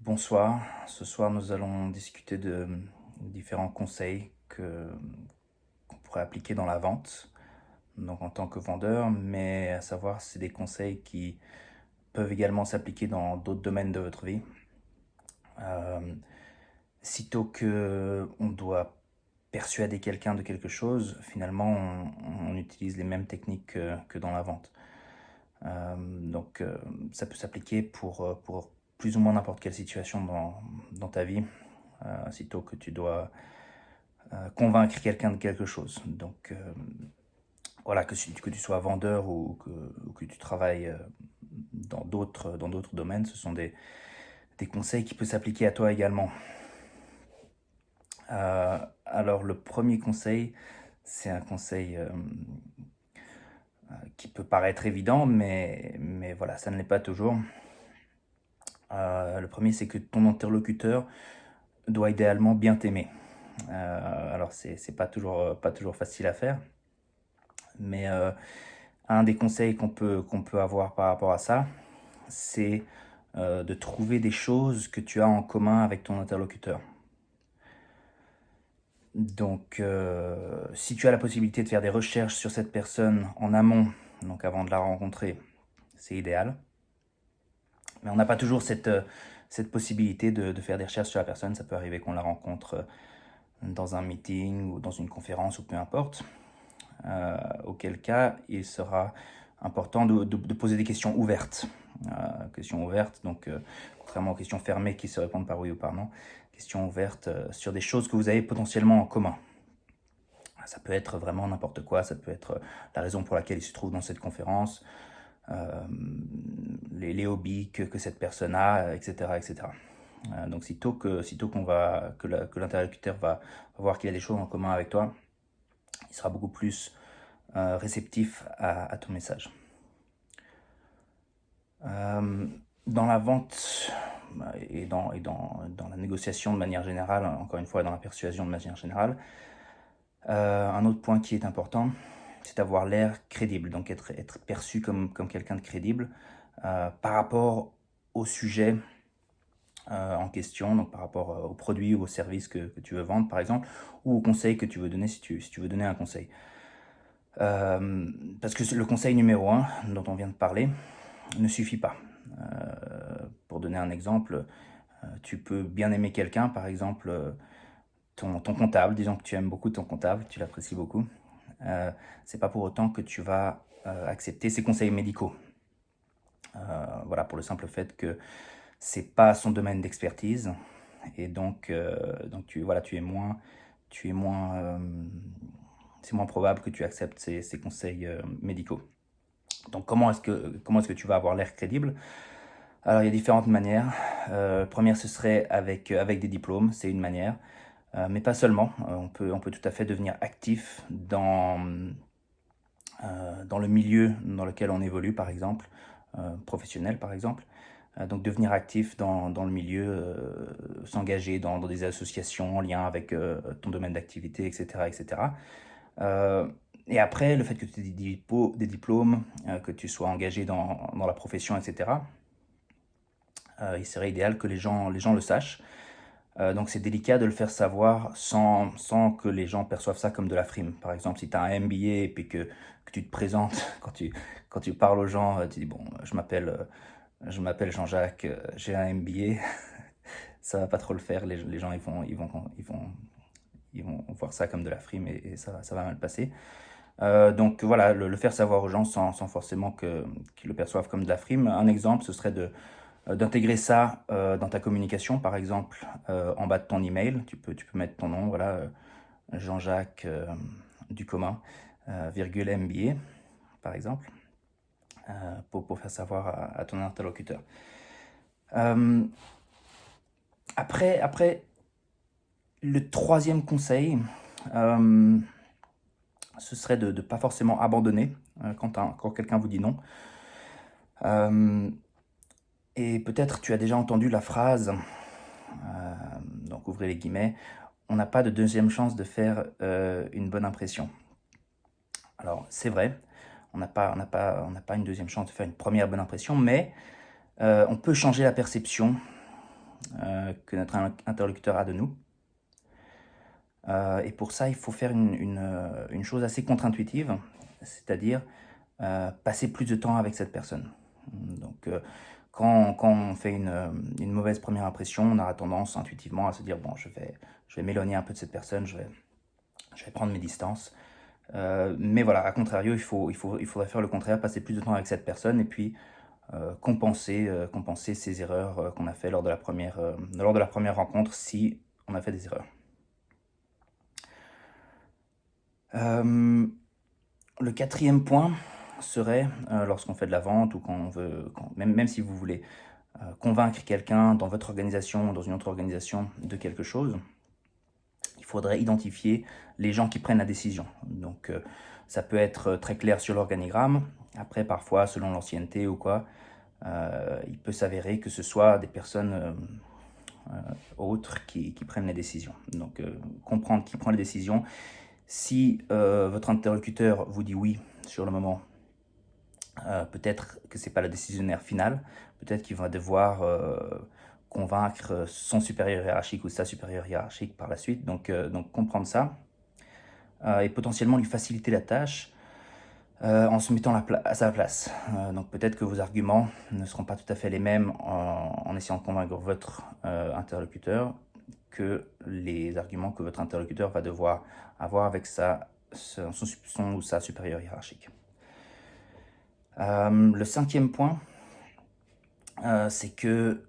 Bonsoir, ce soir nous allons discuter de différents conseils qu'on pourrait appliquer dans la vente, donc en tant que vendeur, mais à savoir c'est des conseils qui peuvent également s'appliquer dans d'autres domaines de votre vie. Euh, Sitôt que on doit persuader quelqu'un de quelque chose, finalement on utilise les mêmes techniques que dans la vente. Donc ça peut s'appliquer pour plus ou moins n'importe quelle situation dans ta vie, sitôt que tu dois convaincre quelqu'un de quelque chose. Donc voilà, que tu sois vendeur ou que tu travailles dans d'autres domaines, ce sont des conseils qui peuvent s'appliquer à toi également. Alors le premier conseil, c'est un conseil qui peut paraître évident, mais voilà, ça ne l'est pas toujours. Le premier, c'est que ton interlocuteur doit idéalement bien t'aimer. Alors c'est pas toujours facile à faire, mais un des conseils qu'on peut avoir par rapport à ça, c'est de trouver des choses que tu as en commun avec ton interlocuteur. Donc si tu as la possibilité de faire des recherches sur cette personne en amont, donc avant de la rencontrer, c'est idéal. Mais on n'a pas toujours cette possibilité de faire des recherches sur la personne. Ça peut arriver qu'on la rencontre dans un meeting ou dans une conférence ou peu importe. Auquel cas, il sera important de poser des questions ouvertes. Questions ouvertes, donc contrairement aux questions fermées qui se répondent par oui ou par non, questions ouvertes sur des choses que vous avez potentiellement en commun. Ça peut être vraiment n'importe quoi, ça peut être la raison pour laquelle il se trouve dans cette conférence, euh, les hobbies que cette personne a, etc. etc. Donc sitôt que l'interlocuteur va voir qu'il a des choses en commun avec toi, il sera beaucoup plus réceptif à ton message. Dans la vente et dans la négociation de manière générale, encore une fois dans la persuasion de manière générale, un autre point qui est important, c'est d'avoir l'air crédible, donc être perçu comme quelqu'un de crédible par rapport au sujet en question, donc par rapport au produit ou au service que tu veux vendre par exemple, ou au conseil que tu veux donner si tu veux donner un conseil. Parce que le conseil numéro un dont on vient de parler ne suffit pas. Pour donner un exemple, tu peux bien aimer quelqu'un, par exemple ton comptable, disons que tu aimes beaucoup ton comptable, tu l'apprécies beaucoup. C'est pas pour autant que tu vas accepter ses conseils médicaux. Voilà, pour le simple fait que c'est pas son domaine d'expertise et donc c'est moins probable que tu acceptes ses conseils médicaux. Donc comment est-ce que tu vas avoir l'air crédible? Alors il y a différentes manières. Première, ce serait avec des diplômes, c'est une manière. Mais pas seulement. On peut tout à fait devenir actif dans le milieu dans lequel on évolue, par exemple, professionnel par exemple. Donc devenir actif dans le milieu, s'engager dans des associations en lien avec ton domaine d'activité, etc. etc. Et après, le fait que tu aies des diplômes, que tu sois engagé dans la profession, etc., il serait idéal que les gens le sachent. Donc c'est délicat de le faire savoir sans que les gens perçoivent ça comme de la frime. Par exemple, si tu as un MBA et puis que tu te présentes, quand tu parles aux gens, tu dis, bon, je m'appelle Jean-Jacques, j'ai un MBA, ça va pas trop le faire, les gens ils vont voir ça comme de la frime et ça va mal passer. Donc voilà, le faire savoir aux gens sans forcément qu'ils le perçoivent comme de la frime. Un exemple, ce serait d'intégrer ça dans ta communication, par exemple en bas de ton email, tu peux mettre ton nom, voilà, Jean-Jacques Ducommun, virgule MBA, par exemple, pour faire savoir à ton interlocuteur. Euh, après, le troisième conseil, euh, ce serait de ne pas forcément abandonner quand quelqu'un vous dit non. Et peut-être tu as déjà entendu la phrase, donc ouvrez les guillemets, on n'a pas de deuxième chance de faire une bonne impression. Alors c'est vrai, on n'a pas une deuxième chance de faire une première bonne impression, mais on peut changer la perception que notre interlocuteur a de nous. Et pour ça, il faut faire une chose assez contre-intuitive, c'est-à-dire passer plus de temps avec cette personne. Donc, quand on fait une mauvaise première impression, on a tendance intuitivement à se dire, bon, je vais m'éloigner un peu de cette personne, je vais prendre mes distances. Mais voilà, à contrario, il faudrait faire le contraire, passer plus de temps avec cette personne et puis compenser ces erreurs qu'on a fait lors de la première rencontre si on a fait des erreurs. Le quatrième point serait, lorsqu'on fait de la vente ou quand on veut, même si vous voulez convaincre quelqu'un dans votre organisation ou dans une autre organisation de quelque chose, il faudrait identifier les gens qui prennent la décision. Donc ça peut être très clair sur l'organigramme. Après, parfois, selon l'ancienneté ou quoi, il peut s'avérer que ce soit des personnes autres qui prennent les décisions. Donc comprendre qui prend les décisions. Si votre interlocuteur vous dit oui sur le moment, peut-être que ce n'est pas le décisionnaire final, peut-être qu'il va devoir convaincre son supérieur hiérarchique ou sa supérieure hiérarchique par la suite. Donc comprendre ça et potentiellement lui faciliter la tâche en se mettant à sa place. Donc peut-être que vos arguments ne seront pas tout à fait les mêmes en essayant de convaincre votre interlocuteur que les arguments que votre interlocuteur va devoir avoir avec son ou sa supérieure hiérarchique. Le cinquième point, c'est que,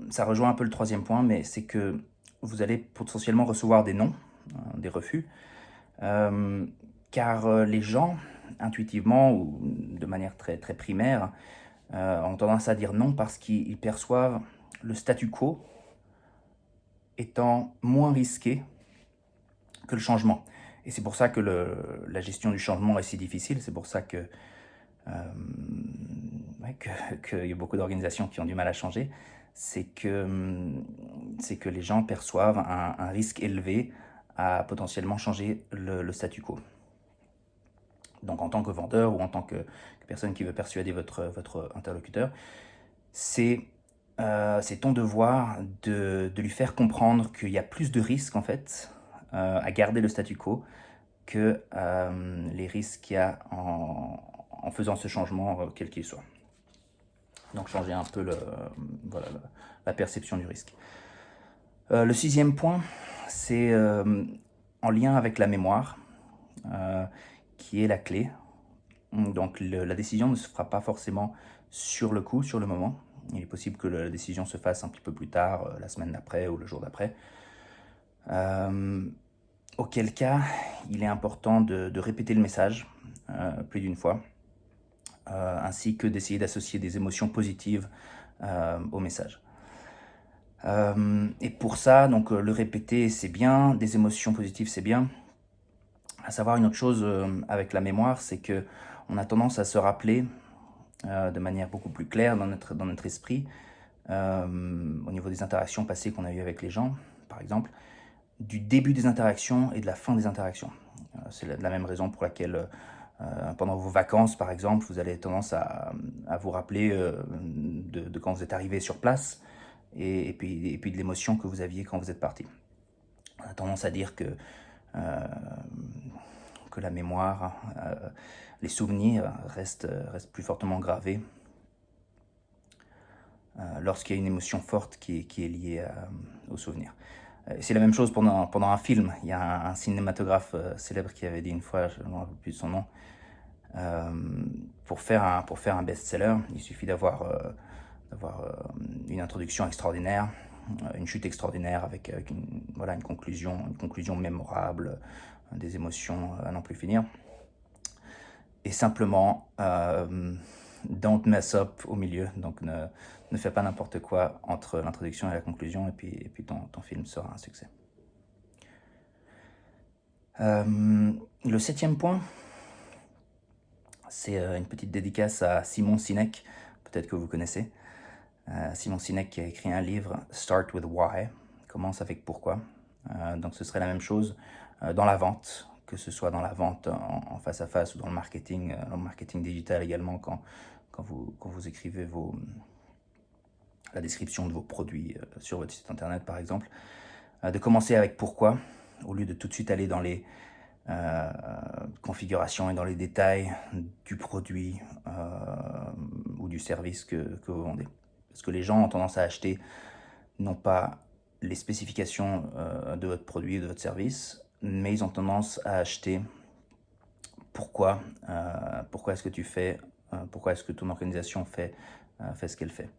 ça rejoint un peu le troisième point, mais c'est que vous allez potentiellement recevoir des non, des refus, car les gens, intuitivement ou de manière très, très primaire, ont tendance à dire non parce qu'ils perçoivent le statu quo étant moins risqué que le changement. Et c'est pour ça que la gestion du changement est si difficile, c'est pour ça qu'il y a beaucoup d'organisations qui ont du mal à changer, c'est que les gens perçoivent un risque élevé à potentiellement changer le statu quo. Donc en tant que vendeur ou en tant que personne qui veut persuader votre interlocuteur, c'est ton devoir de lui faire comprendre qu'il y a plus de risques en fait à garder le statu quo que les risques qu'il y a en faisant ce changement quel qu'il soit. Donc changer un peu la perception du risque. Le sixième point, c'est en lien avec la mémoire, qui est la clé. Donc la décision ne se fera pas forcément sur le coup, sur le moment. Il est possible que la décision se fasse un petit peu plus tard, la semaine d'après ou le jour d'après. Auquel cas, il est important de répéter le message plus d'une fois, ainsi que d'essayer d'associer des émotions positives au message. Et pour ça, donc le répéter, c'est bien, des émotions positives, c'est bien. À savoir une autre chose avec la mémoire, c'est que on a tendance à se rappeler de manière beaucoup plus claire dans notre esprit, au niveau des interactions passées qu'on a eues avec les gens, par exemple, du début des interactions et de la fin des interactions. C'est la même raison pour laquelle pendant vos vacances, par exemple, vous avez tendance à vous rappeler de quand vous êtes arrivé sur place et puis de l'émotion que vous aviez quand vous êtes parti. On a tendance à dire que la mémoire, les souvenirs restent plus fortement gravés lorsqu'il y a une émotion forte qui est liée au souvenir. C'est la même chose pendant un film. Il y a un cinématographe célèbre qui avait dit une fois, je ne me rappelle plus de son nom, pour faire un best-seller, il suffit d'avoir une introduction extraordinaire, une chute extraordinaire avec une conclusion mémorable, des émotions à n'en plus finir. Et simplement, don't mess up au milieu, donc ne fais pas n'importe quoi entre l'introduction et la conclusion, et puis ton film sera un succès. Le septième point, c'est une petite dédicace à Simon Sinek, peut-être que vous connaissez. Simon Sinek qui a écrit un livre, Start with Why, commence avec pourquoi. Donc ce serait la même chose dans la vente, que ce soit dans la vente en face à face ou dans le marketing digital également, quand vous écrivez la description de vos produits sur votre site internet par exemple, de commencer avec pourquoi, au lieu de tout de suite aller dans les configurations et dans les détails du produit ou du service que vous vendez. Parce que les gens ont tendance à acheter non pas les spécifications de votre produit ou de votre service, mais ils ont tendance à acheter pourquoi est-ce que tu fais, pourquoi est-ce que ton organisation fait ce qu'elle fait.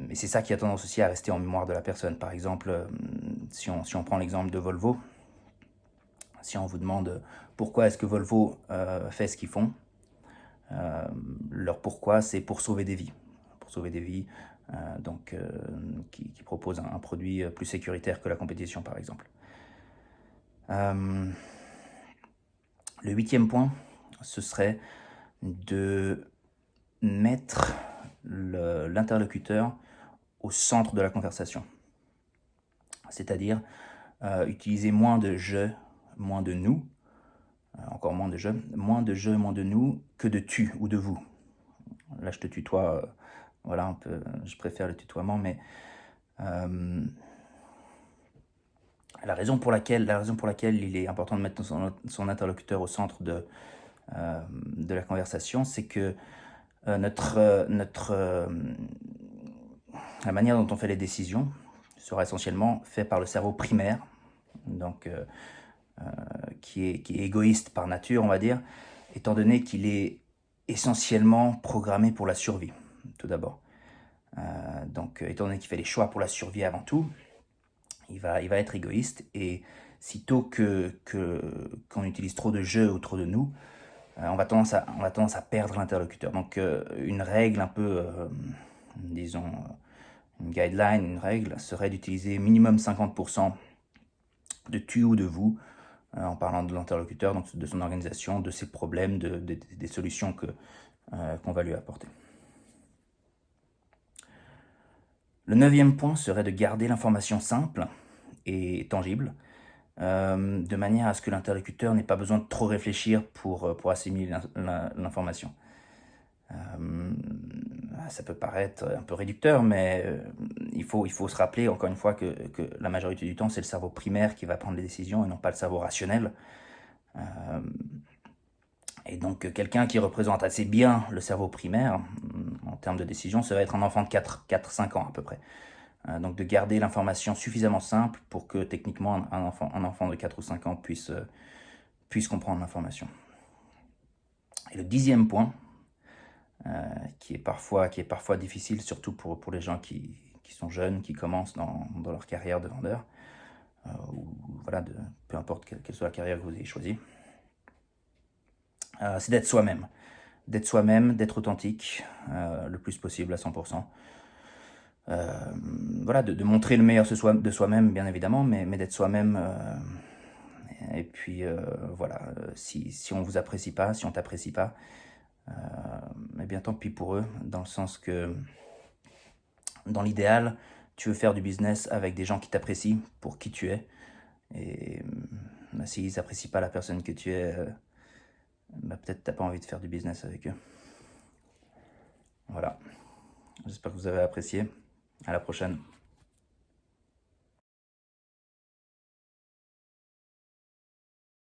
Et c'est ça qui a tendance aussi à rester en mémoire de la personne. Par exemple, si on prend l'exemple de Volvo, si on vous demande pourquoi est-ce que Volvo fait ce qu'ils font, leur pourquoi, c'est pour sauver des vies. Pour sauver des vies, qui propose un produit plus sécuritaire que la compétition, par exemple. Le 8e point, ce serait de mettre l'interlocuteur au centre de la conversation. C'est-à-dire utiliser moins de je, moins de nous, encore moins de je, moins de nous que de tu ou de vous. Là, je te tutoie, voilà, je préfère le tutoiement, mais la raison pour laquelle il est important de mettre son interlocuteur au centre de la conversation, c'est que la manière dont on fait les décisions sera essentiellement faite par le cerveau primaire, donc qui est égoïste par nature, on va dire, étant donné qu'il est essentiellement programmé pour la survie, tout d'abord. Donc, étant donné qu'il fait les choix pour la survie avant tout, il va être égoïste, et sitôt qu'on utilise trop de je ou trop de nous, on va tendance à perdre l'interlocuteur. Donc, une règle un peu, disons, une guideline, une règle, serait d'utiliser minimum 50% de tu ou de vous, en parlant de l'interlocuteur, donc de son organisation, de ses problèmes, des solutions qu'on va lui apporter. Le 9e point serait de garder l'information simple et tangible, de manière à ce que l'interlocuteur n'ait pas besoin de trop réfléchir pour assimiler l'information. Ça peut paraître un peu réducteur, mais il faut se rappeler, encore une fois, que la majorité du temps, c'est le cerveau primaire qui va prendre les décisions et non pas le cerveau rationnel. Et donc, quelqu'un qui représente assez bien le cerveau primaire, en termes de décision, ça va être un enfant de 4-5 ans à peu près. Donc, de garder l'information suffisamment simple pour que, techniquement, un enfant de 4 ou 5 ans puisse comprendre l'information. Et le 10e point, qui est parfois difficile, surtout pour les gens qui sont jeunes, qui commencent dans leur carrière de vendeur, ou voilà, peu importe quelle soit la carrière que vous ayez choisie, c'est d'être soi-même. D'être authentique, le plus possible, à 100%. Voilà, de montrer le meilleur de soi-même, bien évidemment, mais d'être soi-même. Et puis, voilà, si on vous apprécie pas, si on t'apprécie pas, eh bien tant pis pour eux, dans le sens que, dans l'idéal, tu veux faire du business avec des gens qui t'apprécient pour qui tu es. Et s'ils n'apprécient pas la personne que tu es, peut-être t'as pas envie de faire du business avec eux. Voilà. J'espère que vous avez apprécié. À la prochaine.